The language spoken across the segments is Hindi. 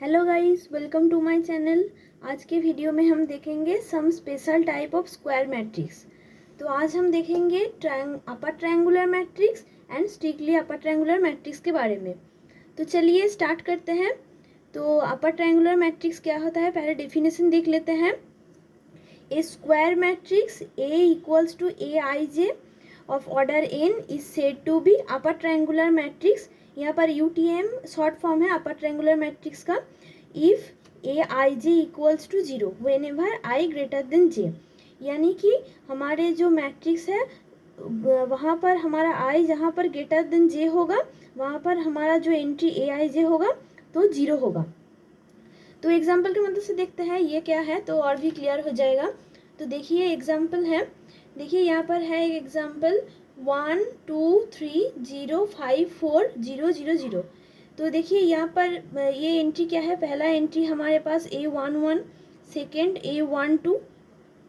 Hello guys, welcome to my channel. आज के वीडियो में हम देखेंगे some special type of square matrix. तो आज हम देखेंगे upper triangular matrix and strictly upper triangular matrix के बारे में। तो चलिए स्टार्ट करते हैं। तो अपर ट्रायंगुलर मैट्रिक्स क्या होता है, पहले डेफिनेशन देख लेते हैं। A square matrix A equals to Aij of order n is said to be upper triangular matrix. यहाँ पर UTM शॉर्ट फॉर्म है अपर ट्रायंगुलर मैट्रिक्स का। If Aij equals to 0 whenever i greater than j, यानी कि हमारे जो मैट्रिक्स है वहाँ पर हमारा i जहाँ पर ग्रेटर देन j होगा वहाँ पर हमारा जो एंट्री Aij होगा तो 0 होगा। तो एग्जाम्पल के मदद से देखते हैं ये क्या है, तो और भी क्लियर हो जाएगा। तो देखिए एग्जाम्पल है, देखिए यहाँ पर है एक एग्जाम्पल 1 2 3 0 5 4 0 0 0। तो देखिए यहाँ पर ये एंट्री क्या है, पहला एंट्री हमारे पास A11, second A12,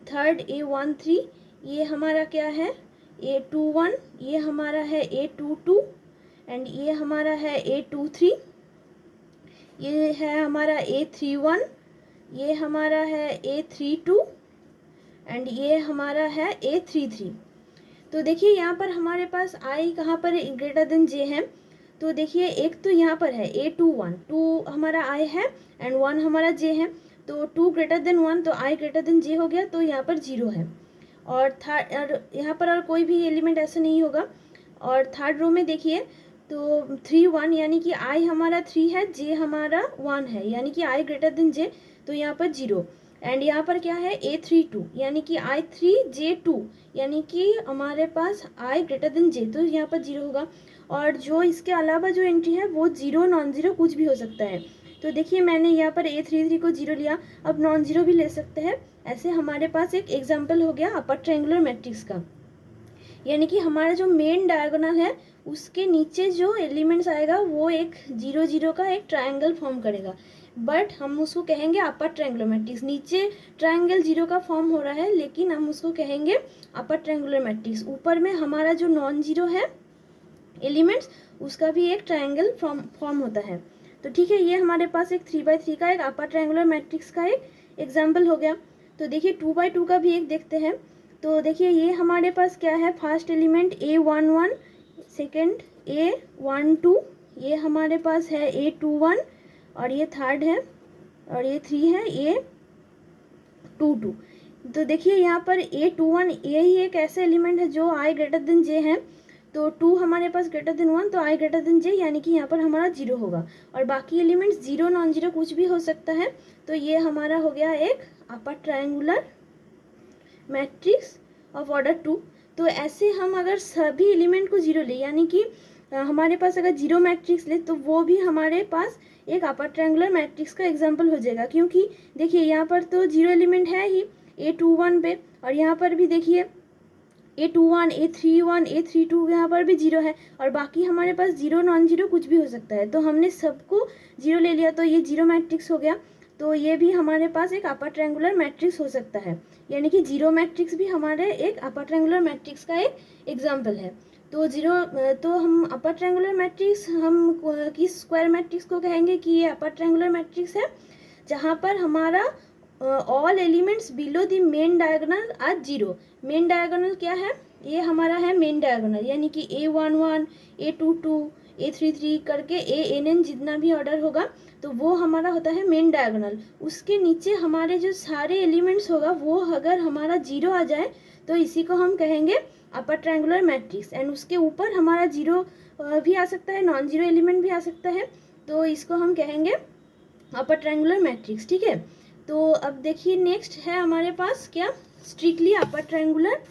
third A13, ये हमारा क्या है A21, ये हमारा है A22 एंड ये हमारा है A23, ये है हमारा A31, ये हमारा है A32 एंड ये हमारा है A33। तो देखिए यहाँ पर हमारे पास i कहाँ पर ग्रेटर देन j है। तो देखिए एक तो यहाँ पर है A21, 2 हमारा i है एंड 1 हमारा j है। तो 2 ग्रेटर देन 1 तो i ग्रेटर देन j हो गया, तो यहाँ पर 0 है। और यहाँ पर और कोई भी एलिमेंट ऐसा नहीं होगा। और थर्ड रो में देखिए तो 3 1, यानी कि i हमारा 3 है, j हमारा 1 है, यानी कि i ग्रेटर देन j, तो यहाँ पर 0। एंड यहाँ पर क्या है A32, यानी कि I3 J2, यानी कि हमारे पास i ग्रेटर देन j, तो यहाँ पर 0 होगा। और जो इसके अलावा जो एंट्री है वो 0 नॉन ज़ीरो कुछ भी हो सकता है। तो देखिए मैंने यहाँ पर A33 को 0 लिया, अब नॉन ज़ीरो भी ले सकते हैं। ऐसे हमारे पास एक एग्जाम्पल हो गया अपर ट्रायंगुलर मैट्रिक्स का, यानी कि हमारा जो मेन डायगोनल है उसके नीचे जो एलिमेंट्स आएगा वो एक 0 0 का एक ट्रायंगल फॉर्म करेगा, बट हम उसको कहेंगे अपर ट्रायंगुलर मैट्रिक्स। नीचे ट्रायंगल 0 का फॉर्म हो रहा है लेकिन हम उसको कहेंगे अपर ट्रायंगुलर मैट्रिक्स। ऊपर में हमारा जो नॉन ज़ीरो है एलिमेंट्स उसका भी एक ट्रायंगल फॉर्म होता है। तो ठीक है, ये हमारे पास एक 3x3 का एक अपर ट्रायंगुलर मैट्रिक्स का एक एग्जाम्पल हो गया। तो देखिए 2x2 का भी एक देखते हैं। तो देखिए ये हमारे पास क्या है, first element A11, second A12, ये हमारे पास है A21 और ये थर्ड है और ये 3 है A22। तो देखिए यहाँ पर A21 यही एक ऐसे एलिमेंट है जो i ग्रेटर देन j है। तो 2 हमारे पास ग्रेटर देन 1 तो i ग्रेटर देन j, यानी कि यहाँ पर हमारा 0 होगा। और बाकी एलिमेंट्स 0 नॉन ज़ीरो कुछ भी हो सकता है। तो ये हमारा हो गया एक अपर ट्रायंगुलर मैट्रिक्स ऑफ ऑर्डर 2। तो ऐसे हम अगर सभी एलिमेंट को 0 ले, यानी कि हमारे पास अगर 0 मैट्रिक्स ले तो वो भी हमारे पास एक अपर ट्रायंगुलर मैट्रिक्स का एग्जाम्पल हो जाएगा, क्योंकि देखिए यहाँ पर तो 0 एलिमेंट है ही A21 पे, और यहाँ पर भी देखिए A21, A31, A32 यहाँ पर भी 0 है, और बाकी हमारे पास 0 नॉन ज़ीरो कुछ भी हो सकता है। तो हमने सबको 0 ले लिया तो ये 0 मैट्रिक्स हो गया। तो ये भी हमारे पास एक अपर ट्रायंगुलर मैट्रिक्स हो सकता है, यानी कि 0 मैट्रिक्स भी हमारे एक अपर ट्रायंगुलर मैट्रिक्स का एक एग्जाम्पल है। तो 0, तो हम अपर ट्रायंगुलर मैट्रिक्स हम किस स्क्वायर मैट्रिक्स को कहेंगे कि ये अपर ट्रायंगुलर मैट्रिक्स है जहाँ पर हमारा all elements below the main diagonal are 0। Main diagonal क्या है, ये हमारा है मेन डायगोनल, यानी कि A11, A22, A33 करके ANN जितना भी ऑर्डर होगा तो वो हमारा होता है मेन डायगोनल। उसके नीचे हमारे जो सारे एलिमेंट्स होगा वो अगर हमारा 0 आ जाए तो इसी को हम कहेंगे अपर ट्रायंगुलर मैट्रिक्स। एंड उसके ऊपर हमारा 0 भी आ सकता है, नॉन ज़ीरो एलिमेंट भी आ सकता है, तो इसको हम कहेंगे अपर ट्रायंगुलर मैट्रिक्स। ठीक है, तो अब देखिए नेक्स्ट है हमारे पास क्या, स्ट्रिक्टली अपर ट्रायंगुलर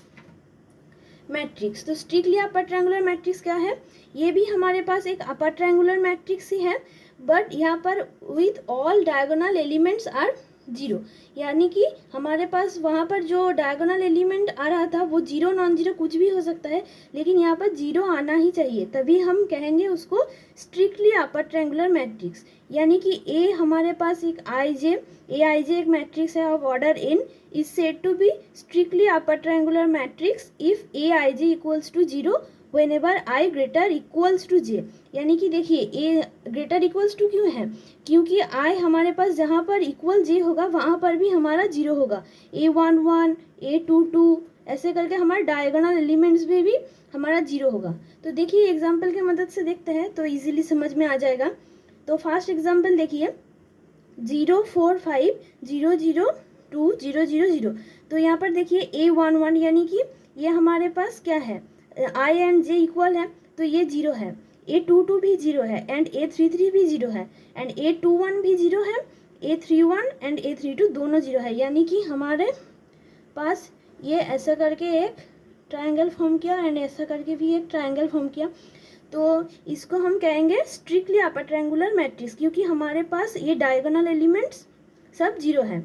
मैट्रिक्स। तो स्ट्रिक्टली अपर ट्रायंगुलर मैट्रिक्स क्या है, ये भी हमारे पास एक अपर ट्रायंगुलर मैट्रिक्स ही है, बट यहाँ पर with all diagonal elements are 0, यानी कि हमारे पास वहाँ पर जो डायगोनल एलिमेंट आ रहा था वो 0 नॉन ज़ीरो कुछ भी हो सकता है, लेकिन यहाँ पर 0 आना ही चाहिए, तभी हम कहेंगे उसको स्ट्रिक्टली अपर ट्रायंगुलर मैट्रिक्स। यानी कि A हमारे पास एक Aij एक मैट्रिक्स है of order n is said to be strictly upper triangular matrix if Aij equals to 0 whenever i greater equals to j, यानी कि देखिए ए ग्रेटर इक्वल्स टू क्यों है, क्योंकि आई हमारे पास जहाँ पर इक्वल जे होगा वहाँ पर भी हमारा जीरो होगा, A1 1 A2 2 ऐसे करके हमारे डायगोनल एलिमेंट्स में भी हमारा जीरो होगा। तो देखिए एग्जाम्पल की मदद से देखते हैं तो इजीली समझ में आ जाएगा। तो फर्स्ट एग्जाम्पल देखिए 0 4 5 0 0 2 0 0 0। तो यहाँ पर देखिए A1 1 यानी कि ये हमारे पास क्या है, आई एंड जे इक्वल है तो ये जीरो है, A2 2 भी जीरो है एंड A3 3 भी जीरो है एंड A2 1 भी जीरो है, A3 1 एंड A3 2 दोनों जीरो है, यानी कि हमारे पास ये ऐसा करके एक ट्रायंगल फॉर्म किया एंड ऐसा करके भी एक ट्रायंगल फॉर्म किया। तो इसको हम कहेंगे स्ट्रिक्टली अपर ट्रायंगुलर मैट्रिक्स, क्योंकि हमारे पास ये डायगोनल एलिमेंट्स सब जीरो है।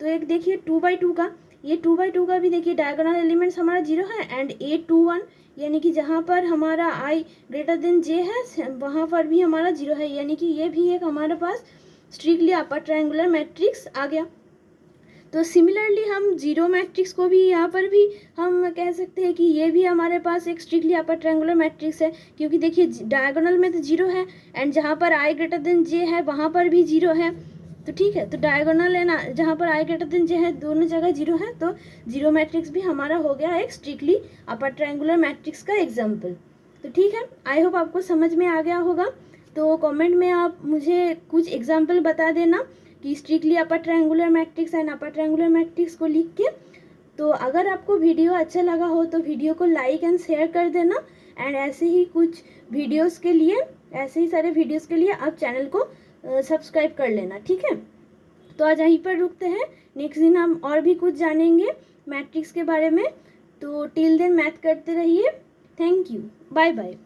तो एक देखिए 2/2 का, ये 2/2 का भी देखिए डायगोनल एलिमेंट्स हमारा जीरो है एंड A2 1 यानी कि जहाँ पर हमारा आई ग्रेटर देन जे है वहाँ पर भी हमारा जीरो है, यानी कि ये भी एक हमारे पास स्ट्रिक्टली अपर ट्रायंगुलर मैट्रिक्स आ गया। तो सिमिलरली हम जीरो मैट्रिक्स को भी यहाँ पर भी हम कह सकते हैं कि ये भी हमारे पास एक स्ट्रिक्टली अपर ट्रायंगुलर मैट्रिक्स है, क्योंकि देखिए डायगोनल में तो जीरो है एंड जहाँ पर आई ग्रेटर देन जे है वहाँ पर भी जीरो है। तो ठीक है, तो डायगोनल है ना, जहाँ पर आई ग्रेटर देन जे है दोनों जगह जीरो है, तो जीरो मैट्रिक्स भी हमारा हो गया एक स्ट्रिक्टली अपर ट्रायंगुलर मैट्रिक्स का एग्जाम्पल। तो ठीक है, आई होप आपको समझ में आ गया होगा। तो कमेंट में आप मुझे कुछ एग्जाम्पल बता देना कि strictly upper triangular matrix and upper triangular matrix को लिख के। तो अगर आपको वीडियो अच्छा लगा हो तो वीडियो को लाइक एंड शेयर कर देना एंड ऐसे ही कुछ वीडियोस के लिए, ऐसे ही सारे वीडियोस के लिए आप चैनल को सब्सक्राइब कर लेना, ठीक है। तो आज यहीं पर रुकते हैं, नेक्स्ट दिन हम और भी कुछ जानेंगे मैट्रिक्स के बारे में। तो टिल देन मैथ करते रहिए। Thank you, bye bye.